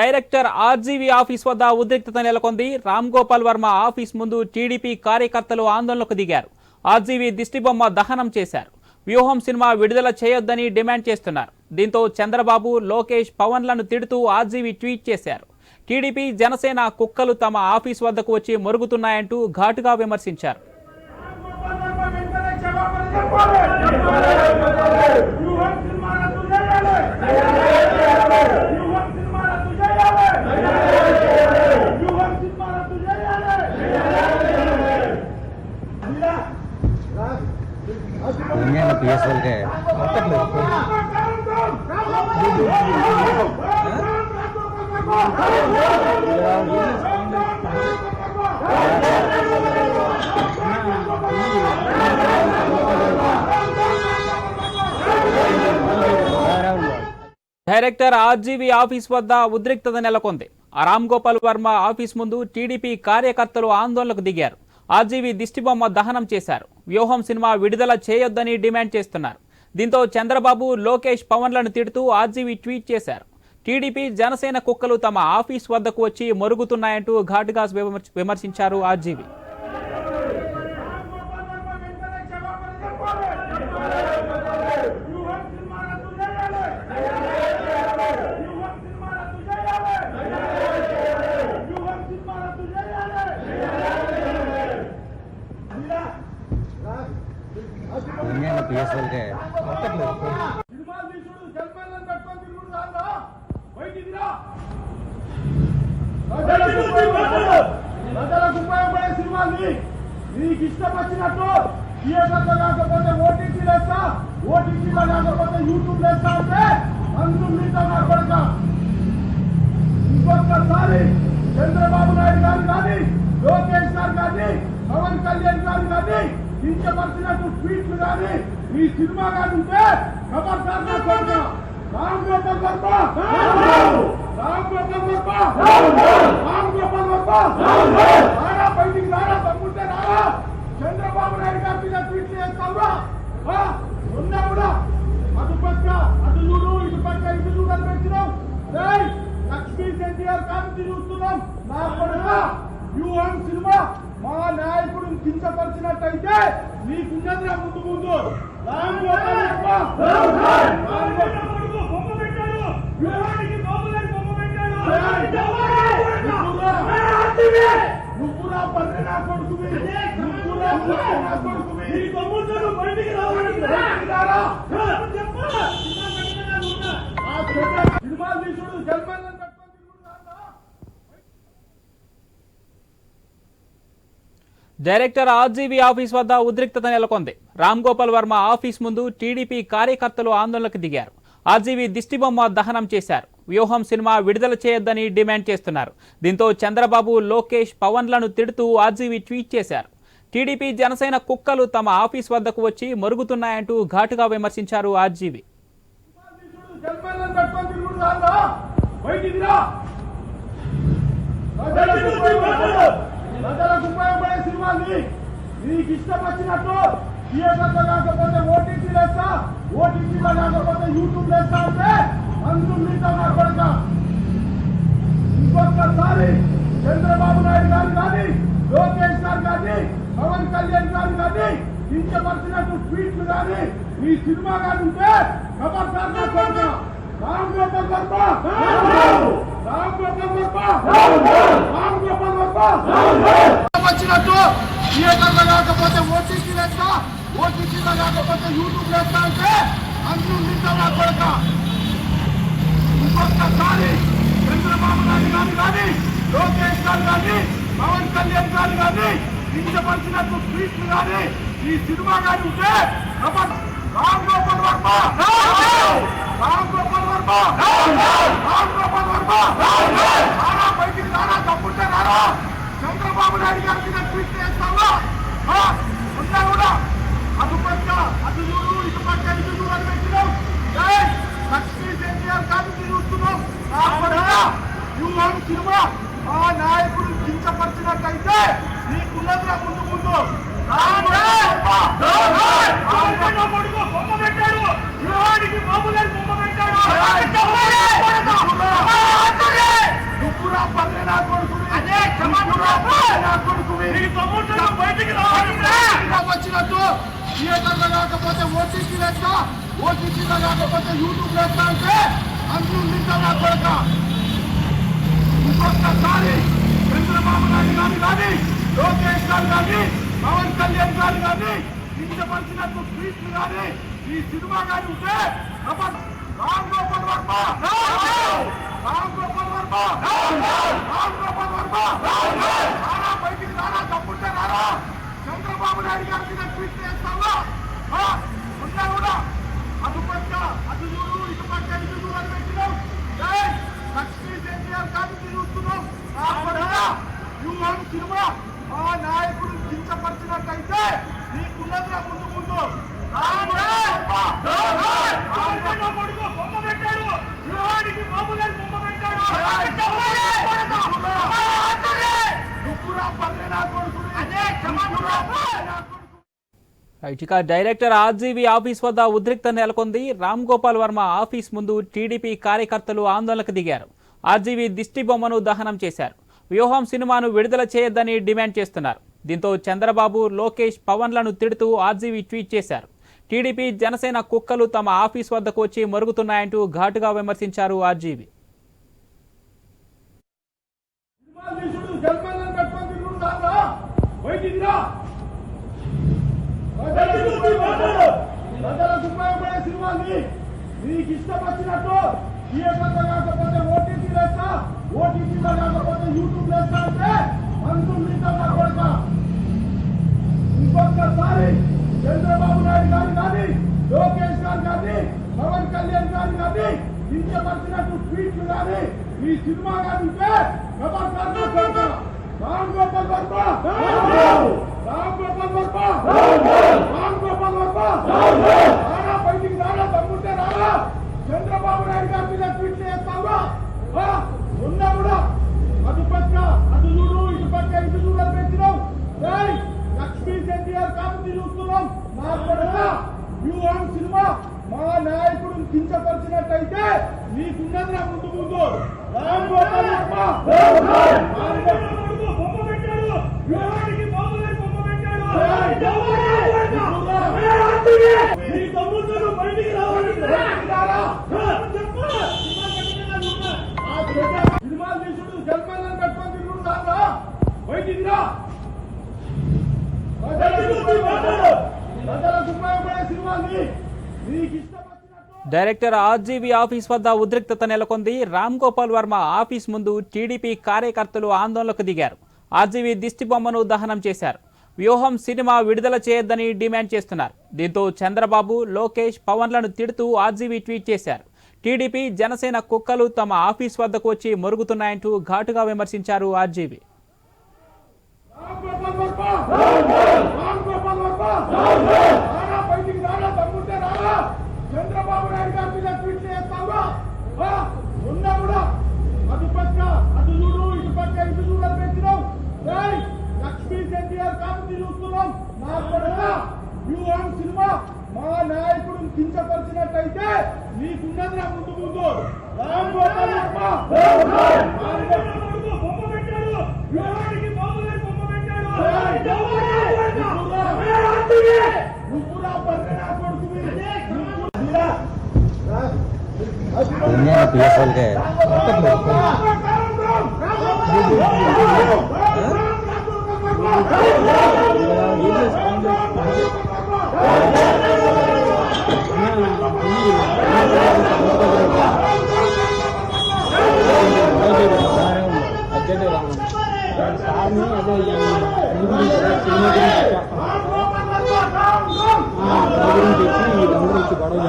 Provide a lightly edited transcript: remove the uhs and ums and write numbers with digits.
Director RGV office వద్ద ఉద్రిక్తత నెలకొంది. రామ్ గోపాల్ వర్మ ఆఫీస్ ముందు టీడీపీ కార్యకర్తలు ఆందోళనకు దిగారు. ఆర్జీవీ దిష్టిబొమ్మ దహనం చేశారు. వ్యూహం సినిమా విడుదల చేయొద్దని డిమాండ్ చేస్తున్నారు. దీంతో చంద్రబాబు, లోకేష్, పవన్లను తిడుతూ ఆర్జీవీ ట్వీట్ చేశారు. టీడీపీ, జనసేన కుక్కలు తమ ఆఫీస్ వద్దకు వచ్చి మొరుగుతున్నాయంటూ ఘాటుగా విమర్శించారు. డైరెక్టర్ ఆర్జీవీ ఆఫీస్ వద్ద ఉద్రిక్తత నెలకొంది. రామ్ గోపాల్ వర్మ ఆఫీస్ ముందు టీడీపీ కార్యకర్తలు ఆందోళనకు దిగారు. ఆర్జీవీ దిష్టిబొమ్మ దహనం చేశారు. వ్యూహం సినిమా విడుదల చేయొద్దని డిమాండ్ చేస్తున్నారు. దీంతో చంద్రబాబు, లోకేష్, పవన్లను తిడుతూ ఆర్జీవీ ట్వీట్ చేశారు. టీడీపీ, జనసేన కుక్కలు తమ ఆఫీస్ వద్దకు వచ్చి మొరుగుతున్నాయంటూ ఘాటుగా విమర్శించారు ఆర్జీవీ. నీకు ఇష్టం వచ్చినట్టు థియేటర్లో కాకపోతే ఓటీటీ లేస్తా, ఓటీటీలో కాకపోతే యూట్యూబ్ లేస్తా అంటే అందరూ మీతో మాట్లాడతా. ఇంకొకసారి చంద్రబాబు నాయుడు గారు కానీ, లోకేష్ గారు కానీ, పవన్ కళ్యాణ్ గారు కానీ కించపరిచినట్టు ట్వీట్లు కానీ ఈ సినిమా కానీ ఉంటే ఖబర్దార్ కొడతా. రామ్ గోపాల్ వర్మ, రామ్ గోపాల్ వర్మ, రామ్ గోపాల్ వర్మ రారా, బయటికి రారా, తమ్ముంటే రారా. చంద్రబాబు నాయుడు గారి మీద ట్వీట్లు చేస్తావురా ఉన్నా కూడా అటు పక్క అటు చూడు, ఇటు పక్క ఇటు చూడని పెట్టినాం. లక్ష్మీ ఎన్టీఆర్ కాంతి చూస్తున్నాం. నా కొడుక వ్యూహం సినిమా మా నాయకుడు కించపరిచినట్టయితే నీకున్నది ముందు ముందు. రామ్ గోపాల్ నువ్వురా పర్రె నా కొడుకువి, నువ్వురా పర్రె నా కొడుకువి. సినిమాలు తీసుడు జన్మలను డైరెక్టర్ ఆర్జీవీ ఆఫీస్ వద్ద ఉద్రిక్తత నెలకొంది. రామ్ గోపాల్ వర్మ ఆఫీస్ ముందు టీడీపీ కార్యకర్తలు ఆందోళనకు దిగారు. ఆర్జీవీ దిష్టిబొమ్మ దహనం చేశారు. వ్యూహం సినిమా విడుదల చేయొద్దని డిమాండ్ చేస్తున్నారు. దీంతో చంద్రబాబు, లోకేష్, పవన్లను తిడుతూ ఆర్జీవీ ట్వీట్ చేశారు. టీడీపీ, జనసేన కుక్కలు తమ ఆఫీస్ వద్దకు వచ్చి మొరుగుతున్నాయంటూ ఘాటుగా విమర్శించారు ఆర్జీవీ. ప్రజలకు ఉపయోగపడే సినిమాని నీకు ఇష్టం వచ్చినట్టు థియేటర్లో కాకపోతే ఓటీటీ లేస్తా, ఓటీటీలో కాకపోతే యూట్యూబ్ లేస్తా అంటే అందరూ మీతో మాట్లాడతా. ఇంకొకసారి చంద్రబాబు నాయుడు గారు కానీ, లోకేష్ గారు కానీ, పవన్ కళ్యాణ్ గారు కానీ కించపరిచినట్టు ట్వీట్లు కానీ ఈ సినిమా కానీ ఉంటే ఖబర్దార్ కొడతా. రామ్ గోపాల్ వర్మ, రామ్ గోపాల్ వర్మ, రామ్ గోపాల్ వర్మ వచ్చినట్టు థియేటర్లో కాకపోతే ఓటీటీ లేస్తా, ఓటీటీలో కాకపోతే యూట్యూబ్ లేస్తా అంటే అందరూ మీతో మాట్లాడతా. ఇంకొకసారి చంద్రబాబు నాయుడు గారు కానీ, లోకేష్ గారు కానీ, పవన్ కళ్యాణ్ గారు కానీ కించపరిచినట్టు ట్వీట్లు కానీ ఈ సినిమా కానీ ఉంటే రామ్ గోపాల్ వర్మ, రామ్ గోపాల్ వర్మ, రామ్ గోపాల్ వర్మ రారా, బయటికి రారా, తమ్ముంటే రారా. చంద్రబాబు నాయుడు గారి మీద ట్వీట్ చేస్తావా ఉన్నా కూడా అటు పక్క అటు చూడు, ఇటు పక్క ఇటు చూడని పెట్టినాం. లక్ష్మీ ఎన్టీఆర్ కాంతి చూస్తున్నాం. నా కొడుక వ్యూహం సినిమా మా నాయకుడు కించపరిచినట్టయితే నీకున్నది ముందు ముందు. పెట్టాడు వచ్చినట్టు థియేటర్లో కాకపోతే ఓటీటీ లెక్క, ఓటీటీలో కాకపోతే యూట్యూబ్ లెక్క అంటే అందులో నిండా కొడక. ఇంకొకసారి చంద్రబాబు నాయుడు గారు కానీ, లోకేష్ గారు కానీ, పవన్ కళ్యాణ్ గారు కానీ కించపరిచినట్టు ట్వీట్లు కానీ ఈ సినిమా కానీ ఉంటే రామ్ గోపాల్ వర్మ, రామ్ గోపాల్ వర్మ, రామ్ గోపాల్ వర్మ రారా, బయటికి రారా, తప్పుంటే రారా. చంద్రబాబు నాయుడు గారి మీద ట్వీట్ చేస్తావా? ఉన్నా కూడా అటు పక్క అటు చూడు, ఇటు పక్క ఇటు చూడు అని పెట్టినాం. లక్ష్మీ ఎన్టీఆర్ కాబట్టి చూస్తున్నాం. సినిమా ఆ నాయకుడు కించపరిచినట్టయితే నీకున్నదిరా ముందు ముందు ఇక డైరెక్టర్ ఆర్జీవీ ఆఫీస్ వద్ద ఉద్రిక్తత నెలకొంది. రామ్ గోపాల్ వర్మ ఆఫీస్ ముందు టీడీపీ కార్యకర్తలు ఆందోళనకు దిగారు. ఆర్జీవీ దిష్టి బొమ్మను దహనం చేశారు. వ్యూహం సినిమాను విడుదల చేయొద్దని డిమాండ్ చేస్తున్నారు. దీంతో చంద్రబాబు, లోకేష్, పవన్లను తిడుతూ ఆర్జీవీ ట్వీట్ చేశారు. టీడీపీ, జనసేన కుక్కలు తమ ఆఫీస్ వద్దకు వచ్చి మరుగుతున్నాయంటూ ఘాటుగా విమర్శించారు ఆర్జీవీ. నీకు ఇష్టం వచ్చినట్టు థియేటర్లో కాకపోతే ఓటీటీ లెక్క, ఓటీటీలో కాకపోతే యూట్యూబ్ లెక్క అంటే అందులో నిండా కొడక. ఇంకొకసారి చంద్రబాబు నాయుడు గారు కానీ, లోకేష్ గారు కానీ, పవన్ కళ్యాణ్ గారు కానీ కించపరిచినట్టు ట్వీట్లు కానీ ఈ సినిమా కానీ ఉంటే రామ్ గోపాల్ వర్మ, రామ్ గోపాల్ వర్మ, రామ్ గోపాల్ వర్మ రారా, బయటికి రారా, తమ్ముంటే రారా. చంద్రబాబు నాయుడు గారి మీద ట్వీట్ చేస్తావా? ఉన్నా కూడా అటు పక్క అటు చూడు, ఇటు పక్క ఇటు చూడు అని పెట్టినాం. లక్ష్మీ ఎన్టీఆర్ కాబట్టి చూస్తున్నాం. మా కొడుక వ్యూహం సినిమా మా నాయకుడు కించపరిచినట్టయితే నీకున్నదిరా ముందు ముందు రామ్ గోపాల్ సినిమాలు తీసుడు జన్మలను పెట్టుకొని తిరుగుడు కాదా, బయటికి రా. ప్రజలకు ఉపయోగపడే సినిమాని నీకు ఇష్టం. డైరెక్టర్ ఆర్జీవీ ఆఫీస్ వద్ద ఉద్రిక్తత నెలకొంది. రామ్ గోపాల్ వర్మ ఆఫీస్ ముందు టీడీపీ కార్యకర్తలు ఆందోళనకు దిగారు. ఆర్జీవీ దిష్టి బొమ్మను దహనం చేశారు. వ్యూహం సినిమా విడుదల చేయొద్దని డిమాండ్ చేస్తున్నారు. దీంతో చంద్రబాబు, లోకేష్, పవన్లను తిడుతూ ఆర్జీవీ ట్వీట్ చేశారు. టీడీపీ, జనసేన కుక్కలు తమ ఆఫీస్ వద్దకు వచ్చి మొరుగుతున్నాయంటూ ఘాటుగా విమర్శించారు ఆర్జీవీ. చంద్రబాబు నాయుడు గారి మీద ట్వీట్ చేస్తావా? ఉన్నా కూడా అటు పక్క అటు చూడు, ఇటు పక్క ఇటు చూడు అని పెట్టినాం. లక్ష్మీ ఎన్టీఆర్ కాబట్టి చూస్తున్నాం. మా కొడుక వ్యూహం సినిమా మా నాయకుడు కించపరిచినట్టయితే నీకున్నదిరా ముందు ముందు రామ్ గోపాల్ నువ్వురా బర్రెనా కొడుకువి. PSL के गड़ो